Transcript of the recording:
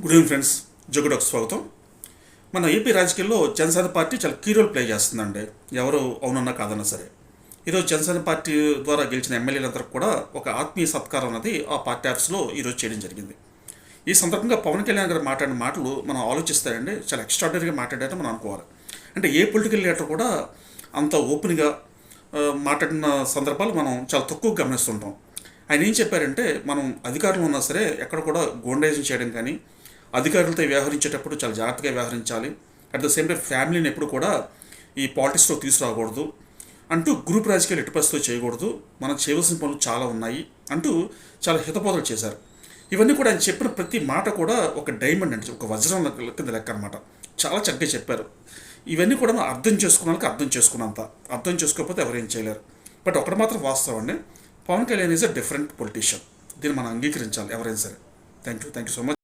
Good evening friends, జోగుడకు స్వాగతం. మన AP రాజకీయాల్లో జనసేన పార్టీ చాలా కీ రోల్ ప్లే చేస్తుందండి. ఎవరు అవునన్నా కాదన్నా సరే. ఈరోజు జనసేన పార్టీ ద్వారా గెలిచిన ఎమ్మెల్యేలందరికీ కూడా ఒక ఆత్మీయ సత్కారం అనేది ఆ పార్టీ ఆఫీస్లో ఈరోజు చేయడం జరిగింది. ఈ సందర్భంగా పవన్ కళ్యాణ్ గారు మాట్లాడిన మాటలు మనం ఆలోచిస్తారండి, చాలా ఎక్స్ట్రాడనరీగా మాట్లాడారని మనం అనుకోవాలి. అంటే ఏ పొలిటికల్ లీడర్ కూడా అంత ఓపెన్గా మాట్లాడిన సందర్భాలు మనం చాలా తక్కువ గమనిస్తుంటాం. ఆయన ఏం చెప్పారంటే, మనం అధికారంలో ఉన్నా సరే ఎక్కడ కూడా గోండైజం చేయడం కానీ, అధికారులతో వ్యవహరించేటప్పుడు చాలా జాగ్రత్తగా వ్యవహరించాలి. అట్ ద సేమ్ టైం ఫ్యామిలీని ఎప్పుడు కూడా ఈ పాలిటిక్స్లో తీసుకురాకూడదు అంటూ, గ్రూప్ రాజకీయాలు ఎట్టి పరిస్థితుల్లో చేయకూడదు, మనం చేయవలసిన పనులు చాలా ఉన్నాయి అంటూ చాలా హితబోధలు చేశారు. ఇవన్నీ కూడా ఆయన చెప్పిన ప్రతి మాట కూడా ఒక డైమండ్ అంటే ఒక వజ్రం కింద లెక్క అనమాట. చాలా చక్కగా చెప్పారు. ఇవన్నీ కూడా మనం అర్థం చేసుకున్న వాళ్ళకి అర్థం చేసుకున్నంత, అర్థం చేసుకోకపోతే ఎవరేం చేయలేరు. బట్ ఒకటి మాత్రం వాస్తవం అండి, Pawan Kalyan is a different politician. దీన్ని మనం అంగీకరించాలి ఎవరైనా సరే. Thank you so much.